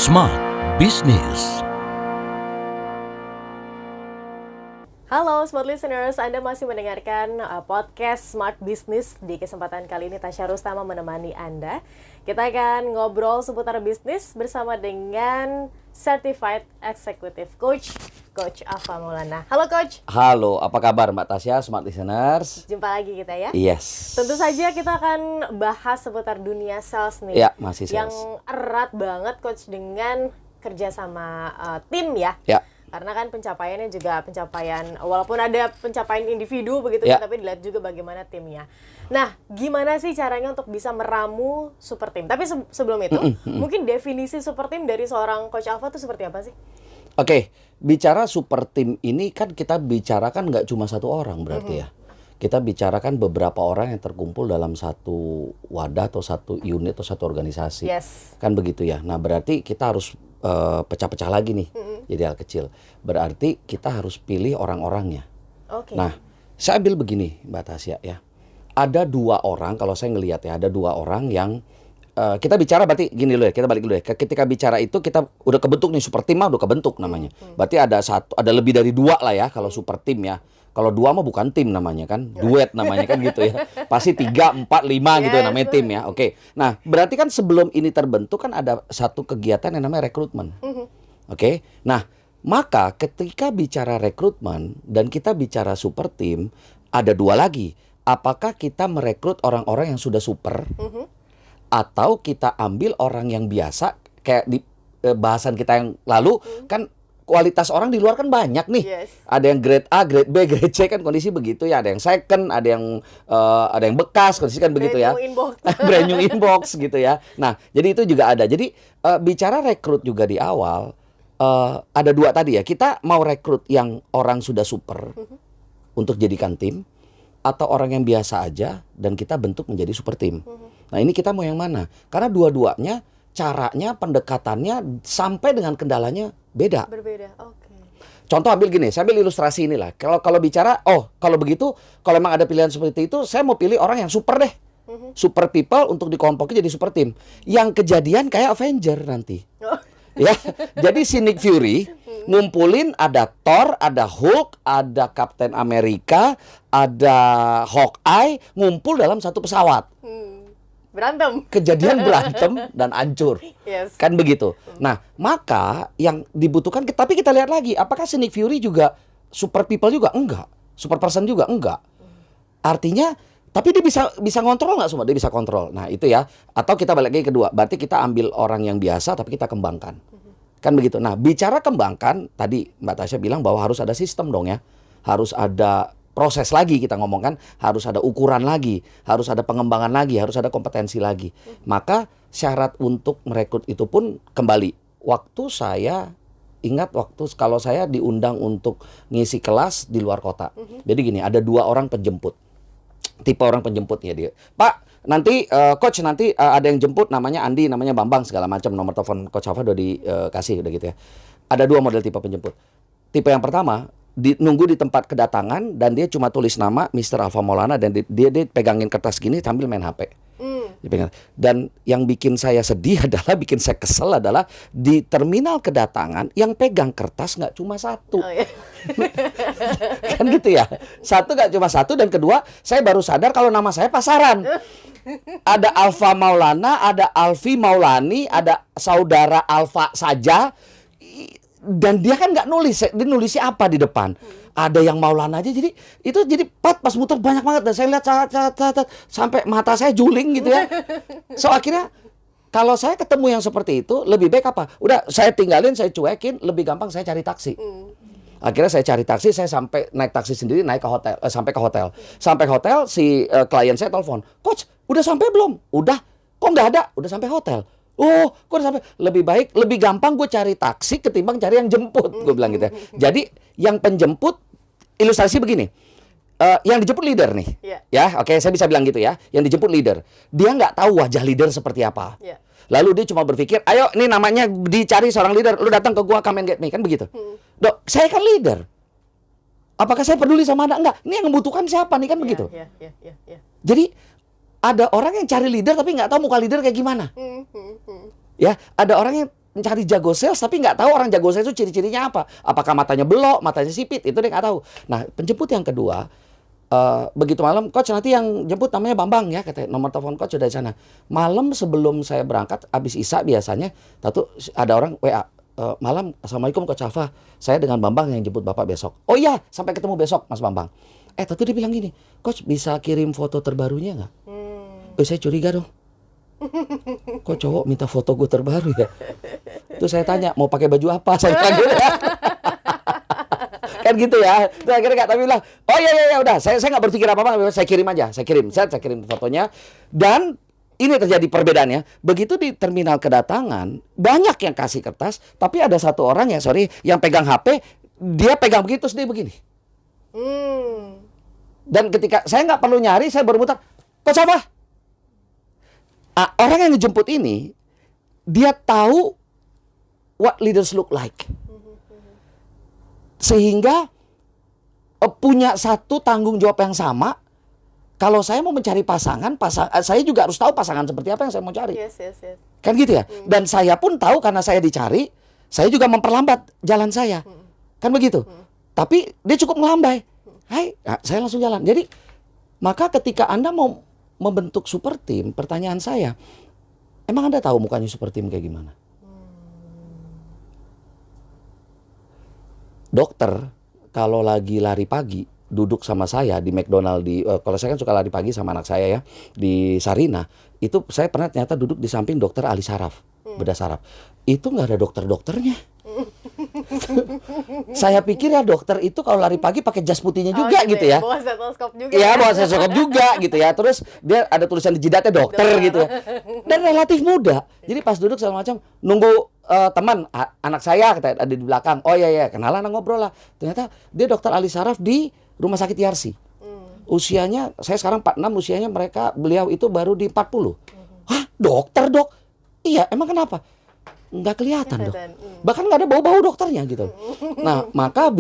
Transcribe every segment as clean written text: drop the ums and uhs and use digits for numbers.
Smart Business. Halo Smart Listeners, Anda masih mendengarkan podcast Smart Business. Di kesempatan kali ini Tasya Rustama menemani Anda. Kita akan ngobrol seputar bisnis bersama dengan Certified Executive Coach, Coach Alfa Maulana. Halo Coach. Halo, apa kabar Mbak Tasya, Smart Listeners? Jumpa lagi kita ya. Yes. Tentu saja kita akan bahas seputar dunia sales nih. Ya, masih sales. Yang erat banget Coach dengan kerja sama tim ya. Ya. Karena kan pencapaiannya juga pencapaian, walaupun ada pencapaian individu begitu Ya. tapi dilihat juga bagaimana timnya. Nah, gimana sih caranya untuk bisa meramu super team? Tapi sebelum itu, mungkin definisi super team dari seorang Coach Alfa itu seperti apa sih? Oke, bicara super team ini kan kita bicarakan nggak cuma satu orang berarti ya. Kita bicarakan beberapa orang yang terkumpul dalam satu wadah atau satu unit atau satu organisasi. Yes. Kan begitu ya. Nah, berarti kita harus pecah-pecah lagi nih. Jadi hal kecil. Berarti kita harus pilih orang-orangnya. Oke. Nah, saya ambil begini Mbak Tasya ya. Ada dua orang, kalau saya ngelihat ya, ada dua orang yang kita bicara berarti gini loh ya, kita balik dulu ya. Ketika bicara itu kita udah kebentuk nih, super team mah udah kebentuk namanya. Berarti ada lebih dari dua lah ya kalau super team ya. Kalau dua mah bukan tim namanya kan, duet namanya kan gitu ya. Pasti 3, 4, 5 gitu ya namanya tim ya. Oke. Nah, berarti kan sebelum ini terbentuk kan ada satu kegiatan yang namanya rekrutmen. Oke. Nah, maka ketika bicara rekrutmen dan kita bicara super team, ada dua lagi. Apakah kita merekrut orang-orang yang sudah super atau kita ambil orang yang biasa kayak di bahasan kita yang lalu kan kualitas orang di luar kan banyak nih. Yes. Ada yang grade A, grade B, grade C kan kondisi begitu ya. Ada yang second, ada yang bekas, kondisi kan begitu ya. Brand new inbox. Brand new inbox gitu ya. Nah, jadi itu juga ada. Jadi bicara rekrut juga di awal ada dua tadi ya. Kita mau rekrut yang orang sudah super untuk jadikan tim atau orang yang biasa aja dan kita bentuk menjadi super tim. Nah, ini kita mau yang mana? Karena dua-duanya caranya, pendekatannya sampai dengan kendalanya beda. Berbeda. Oke. Contoh ambil gini, saya ambil ilustrasi inilah. Kalau bicara, kalau begitu, kalau memang ada pilihan seperti itu, saya mau pilih orang yang super deh. Super people untuk dikelompokin jadi super team. Yang kejadian kayak Avenger nanti. Ya, jadi si Nick Fury ngumpulin ada Thor, ada Hulk, ada Captain America, ada Hawkeye, ngumpul dalam satu pesawat. Berantem. Kejadian berantem dan hancur. Yes. Kan begitu. Nah, maka yang dibutuhkan, tapi kita lihat lagi, apakah si Nick Fury juga super people juga? Enggak. Super person juga? Enggak. Artinya, tapi dia bisa ngontrol nggak semua? Dia bisa kontrol. Nah, itu ya. Atau kita balik lagi kedua, berarti kita ambil orang yang biasa tapi kita kembangkan. Kan begitu. Nah, bicara kembangkan, tadi Mbak Tasya bilang bahwa harus ada sistem dong ya. Harus ada proses lagi kita ngomongkan, harus ada ukuran lagi, harus ada pengembangan lagi, harus ada kompetensi lagi. Maka syarat untuk merekrut itu pun kembali. Ingat waktu kalau saya diundang untuk ngisi kelas di luar kota. Jadi gini, ada dua orang penjemput. Tipe orang penjemputnya dia. Pak, nanti coach nanti ada yang jemput namanya Andi, namanya Bambang segala macam, nomor telepon coach Alfa udah dikasih udah gitu ya. Ada dua model tipe penjemput. Tipe yang pertama nunggu di tempat kedatangan dan dia cuma tulis nama Mr. Alfa Maulana dan dia pegangin kertas gini sambil main HP. Dan yang bikin saya sedih adalah, bikin saya kesel adalah di terminal kedatangan yang pegang kertas nggak cuma satu. Oh, iya. Kan gitu ya. Satu nggak cuma satu, dan kedua saya baru sadar kalau nama saya pasaran. Ada Alfa Maulana, ada Alfi Maulani, ada saudara Alfa saja. Dan dia kan nggak nulis, dia nulisnya apa di depan? Ada yang Maulana aja, jadi itu jadi pas muter banyak banget dan saya lihat sampai mata saya juling gitu ya. So akhirnya kalau saya ketemu yang seperti itu lebih baik apa? Udah saya tinggalin, saya cuekin, lebih gampang saya cari taksi. Akhirnya saya cari taksi, saya sampai naik taksi sendiri, naik ke hotel, sampai ke hotel. Sampai hotel si klien saya telepon, "Coach, udah sampai belum?" "Udah." "Kok nggak ada?" "Udah sampai hotel." "Oh, kok udah sampai?" "Lebih baik, lebih gampang gue cari taksi ketimbang cari yang jemput," gue bilang gitu ya. Jadi yang penjemput, ilustrasi begini, yang dijemput leader nih, ya, oke, saya bisa bilang gitu ya. Yang dijemput leader, dia nggak tahu wajah leader seperti apa. Lalu dia cuma berpikir, ayo, ini namanya dicari seorang leader, lu datang ke gua, come and get me, kan begitu. Dok, saya kan leader. Apakah saya peduli sama Anda? Enggak. Ini yang membutuhkan siapa nih, kan begitu. Jadi ada orang yang cari leader tapi nggak tahu muka leader kayak gimana. Ya, ada orang yang mencari jago sales tapi nggak tahu orang jago sales itu ciri-cirinya apa. Apakah matanya belok, matanya sipit, itu dia nggak tahu. Nah, penjemput yang kedua, begitu malam, coach nanti yang jemput namanya Bambang ya, katanya nomor telepon coach udah di sana. Malam sebelum saya berangkat, habis Isya biasanya, ada orang WA, malam, Assalamualaikum Coach Alfa, saya dengan Bambang yang jemput Bapak besok. Oh iya, sampai ketemu besok Mas Bambang. Dia bilang gini, Coach bisa kirim foto terbarunya nggak? Saya curiga dong. Kok cowok minta foto gue terbaru ya? Terus saya tanya, mau pakai baju apa? Saya tanya gitu ya. Kan gitu ya. Terus akhirnya Kak Tami bilang, oh iya udah, saya nggak berpikir apa-apa, saya kirim aja. Saya kirim fotonya. Dan ini terjadi perbedaannya. Begitu di terminal kedatangan, banyak yang kasih kertas, tapi ada satu orang yang pegang HP, dia pegang begitu, terus dia begini. Dan ketika saya nggak perlu nyari, saya baru mutar, Coach apa? Orang yang ngejemput ini, dia tahu what leaders look like. Sehingga punya satu tanggung jawab yang sama. Kalau saya mau mencari pasangan, saya juga harus tahu pasangan seperti apa yang saya mau cari. Yes. Kan gitu ya. Dan saya pun tahu karena saya dicari, saya juga memperlambat jalan saya. Kan begitu. Tapi dia cukup melambai. Saya langsung jalan. Jadi, maka ketika Anda mau membentuk super team, pertanyaan saya, emang Anda tahu mukanya super team kayak gimana? Dokter kalau lagi lari pagi duduk sama saya di McDonald kalau saya kan suka lari pagi sama anak saya ya di Sarina, itu saya pernah ternyata duduk di samping dokter ahli saraf, bedah saraf. Itu nggak ada dokternya. Saya pikir ya dokter itu kalau lari pagi pakai jas putihnya juga gitu ya. Bawa stetoskop juga. Iya, bawa stetoskop juga gitu ya. Terus dia ada tulisan di jidatnya dokter gitu ya. Dan relatif muda. Jadi pas duduk segala macam nunggu teman anak saya kata ada di belakang. Oh iya kenalan ngobrol lah. Ternyata dia dokter ahli saraf di Rumah Sakit Yarsi. Usianya saya sekarang 46, usianya beliau itu baru di 40. Hah, dokter, Dok? Iya, emang kenapa? Nggak kelihatan dok. Bahkan nggak ada bau-bau dokternya gitu. Nah, maka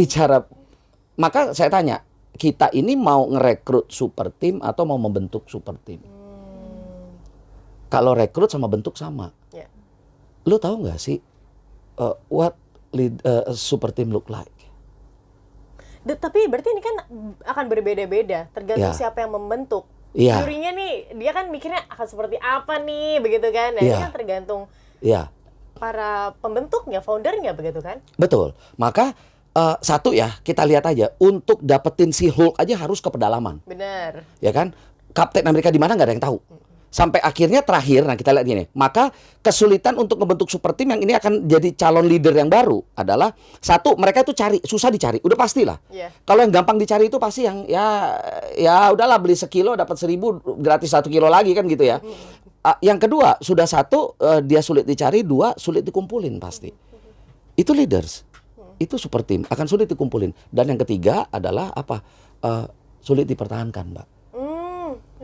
saya tanya, kita ini mau ngerekrut super team atau mau membentuk super team? Kalau rekrut sama bentuk sama. Yeah. Lu tahu nggak sih what super team look like? Tapi berarti ini kan akan berbeda-beda, tergantung siapa yang membentuk. Jurinya nih, dia kan mikirnya akan seperti apa nih, begitu kan? Nah, ini kan tergantung para pembentuknya, foundernya, begitu kan? Betul. Maka satu ya, kita lihat aja, untuk dapetin si Hulk aja harus ke pedalaman. Benar. Ya kan? Kapten Amerika di mana nggak ada yang tahu. Sampai akhirnya terakhir, nah kita lihat gini, maka kesulitan untuk membentuk super team yang ini akan jadi calon leader yang baru adalah satu, mereka itu susah dicari, udah pastilah. Kalau yang gampang dicari itu pasti yang ya udahlah beli sekilo dapat 1.000 gratis 1 kilo lagi kan gitu ya. Yang kedua, sudah satu dia sulit dicari, dua sulit dikumpulin pasti. Itu leaders, itu super team akan sulit dikumpulin. Dan yang ketiga adalah apa? Sulit dipertahankan, Mbak.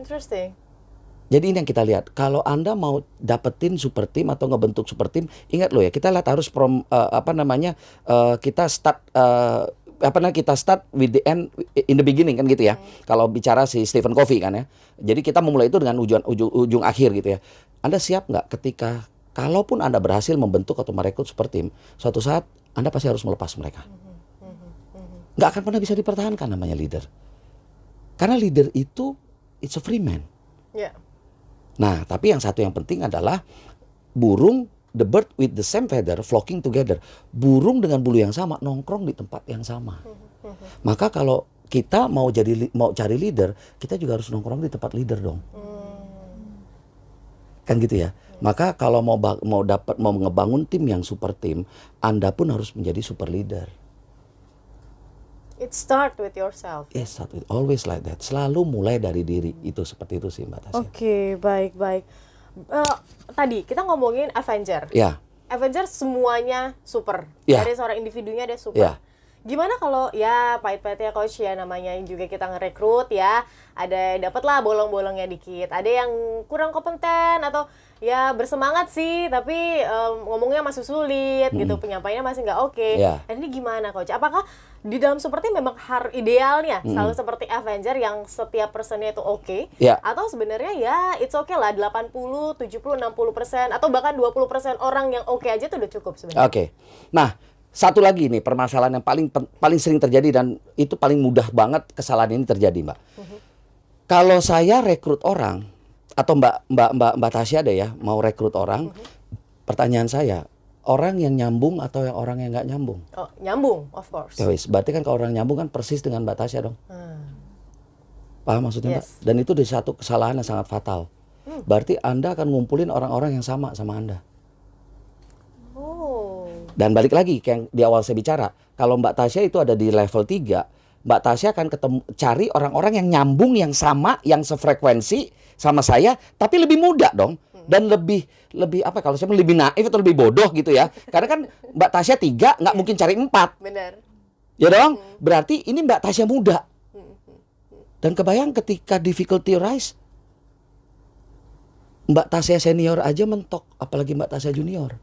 Interesting. Jadi ini yang kita lihat. Kalau Anda mau dapetin super team atau ngebentuk super team, ingat loh ya, kita lihat harus kita start with the end in the beginning kan gitu ya. Kalau bicara si Stephen Covey kan ya. Jadi kita memulai itu dengan ujung akhir gitu ya. Anda siap nggak ketika kalaupun Anda berhasil membentuk atau merekrut super team, suatu saat Anda pasti harus melepas mereka. Nggak akan pernah bisa dipertahankan namanya leader. Karena leader itu it's a free man. Yeah. Nah, tapi yang satu yang penting adalah burung, the bird with the same feather flocking together. Burung dengan bulu yang sama nongkrong di tempat yang sama. Maka kalau kita mau cari leader, kita juga harus nongkrong di tempat leader dong. Kan gitu ya. Maka kalau mau ngebangun tim yang super tim, Anda pun harus menjadi super leader. It start with yourself. Yes, always like that. Selalu mulai dari diri. Itu seperti itu sih Mbak Tasya. Oke, baik. Tadi kita ngomongin Avenger. Ya. Avenger semuanya super. Ya. Dari seorang individunya dia super. Ya. Gimana kalau ya pahit-pahitnya coach ya, namanya juga kita ngerekrut ya, ada dapatlah bolong-bolongnya dikit, ada yang kurang kompeten atau ya bersemangat sih tapi ngomongnya masih sulit gitu, penyampaiannya masih nggak oke. Ya. Dan ini gimana coach? Apakah di dalam seperti memang idealnya selalu seperti Avenger yang setiap personnya itu oke, Ya. atau sebenarnya ya it's okay lah 80, 70, 60% atau bahkan 20% orang yang oke aja tuh udah cukup sebenarnya. Oke. Nah, satu lagi nih permasalahan yang paling sering terjadi dan itu paling mudah banget kesalahan ini terjadi, Mbak. Kalau saya rekrut orang atau Mbak Tasya deh ya mau rekrut orang, pertanyaan saya, orang yang nyambung atau yang orang yang nggak nyambung? Oh, nyambung, of course. Ya wis, berarti kan kalau orang nyambung kan persis dengan Mbak Tasya dong. Paham maksudnya, Mbak? Yes. Dan itu di satu kesalahan yang sangat fatal. Berarti Anda akan ngumpulin orang-orang yang sama Anda. Oh. Dan balik lagi kayak yang di awal saya bicara, kalau Mbak Tasya itu ada di level 3, Mbak Tasya akan cari orang-orang yang nyambung, yang sama, yang sefrekuensi sama saya, tapi lebih muda dong. Dan lebih apa kalau saya lebih naif atau lebih bodoh gitu ya. Karena kan Mbak Tasya 3 nggak mungkin cari 4. Benar. Ya dong? Berarti ini Mbak Tasya muda. Dan kebayang ketika difficulty rise, Mbak Tasya senior aja mentok, apalagi Mbak Tasya junior.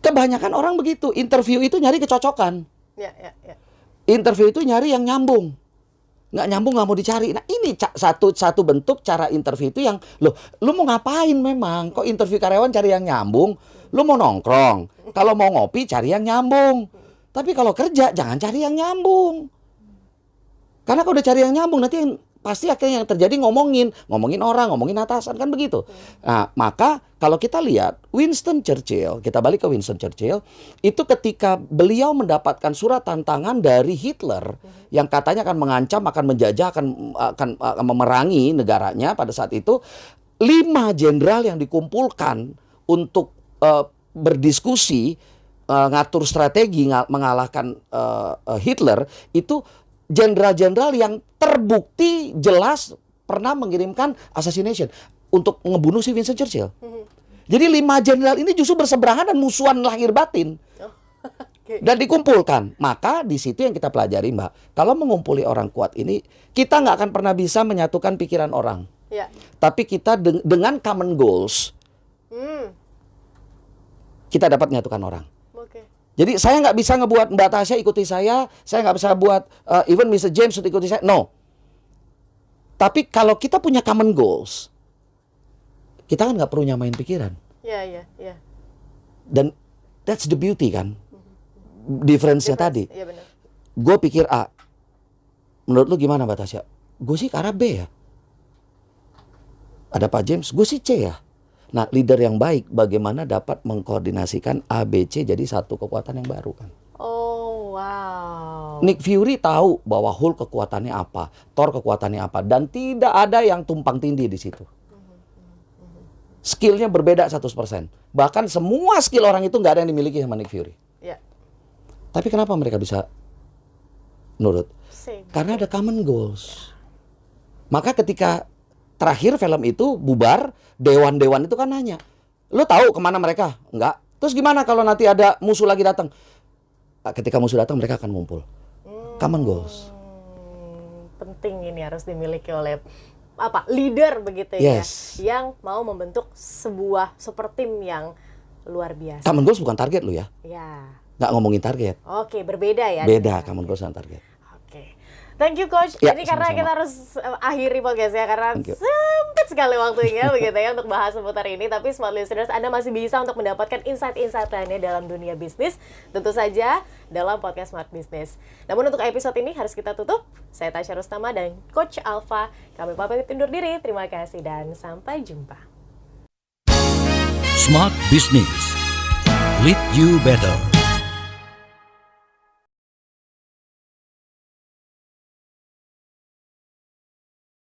Kebanyakan orang begitu, interview itu nyari kecocokan. Ya. Interview itu nyari yang nyambung. Nggak nyambung nggak mau dicari. Nah ini satu bentuk cara interview itu yang, lu mau ngapain memang? Kok interview karyawan cari yang nyambung? Lu mau nongkrong. Kalau mau ngopi cari yang nyambung. Tapi kalau kerja jangan cari yang nyambung. Karena kalau udah cari yang nyambung nanti pasti akhirnya yang terjadi ngomongin orang, ngomongin atasan, kan begitu. Nah, maka kalau kita lihat Winston Churchill, kita balik ke Winston Churchill, itu ketika beliau mendapatkan surat tantangan dari Hitler yang katanya akan mengancam, akan menjajah, akan memerangi negaranya pada saat itu, 5 jenderal yang dikumpulkan untuk berdiskusi, ngatur strategi mengalahkan Hitler, itu jenderal-jenderal yang terbukti jelas pernah mengirimkan assassination untuk ngebunuh si Winston Churchill. Jadi 5 jenderal ini justru berseberangan dan musuhan lahir batin. Dan dikumpulkan. Maka di situ yang kita pelajari, Mbak. Kalau mengumpuli orang kuat ini, kita nggak akan pernah bisa menyatukan pikiran orang. Ya. Tapi kita dengan common goals, kita dapat menyatukan orang. Oke. Jadi saya nggak bisa ngebuat Mbak Tasya ikuti saya nggak bisa buat even Mr. James ikuti saya, no. Tapi kalau kita punya common goals, kita kan nggak perlu nyamain pikiran. Ya. Dan that's the beauty kan, difference-nya tadi. Iya benar. Gue pikir A, menurut lu gimana Mbak Tasya? Gue sih ke arah B ya. Ada Pak James, gue sih C ya. Nah, leader yang baik bagaimana dapat mengkoordinasikan A, B, C jadi satu kekuatan yang baru kan. Oh, wow. Nick Fury tahu bahwa Hulk kekuatannya apa, Thor kekuatannya apa, dan tidak ada yang tumpang tindih di situ. Skillnya berbeda 100%. Bahkan semua skill orang itu nggak ada yang dimiliki sama Nick Fury. Ya. Tapi kenapa mereka bisa nurut? Same. Karena ada common goals. Maka ketika terakhir film itu bubar, dewan-dewan itu kan nanya, lu tahu kemana mereka? Enggak. Terus gimana kalau nanti ada musuh lagi datang? Ketika musuh datang mereka akan ngumpul. Common goals. Penting ini harus dimiliki oleh leader begitu Yes. ya, yang mau membentuk sebuah super tim yang luar biasa. Common goals bukan target lu ya. Ya. Nggak ngomongin target. Oke, berbeda ya. Beda dengan common goals dan target. Oke. Thank you coach. Ya, Ini karena sama-sama. kita harus akhiri podcast ya karena Thank you. sempit sekali waktunya begitu ya untuk bahas seputar ini. Tapi smart listeners, Anda masih bisa untuk mendapatkan insight-insight lainnya dalam dunia bisnis. Tentu saja dalam podcast Smart Business. Namun untuk episode ini harus kita tutup. Saya Tasya Rustama dan Coach Alpha. Kami pamit undur diri. Terima kasih dan sampai jumpa. Smart Business. Lead you better.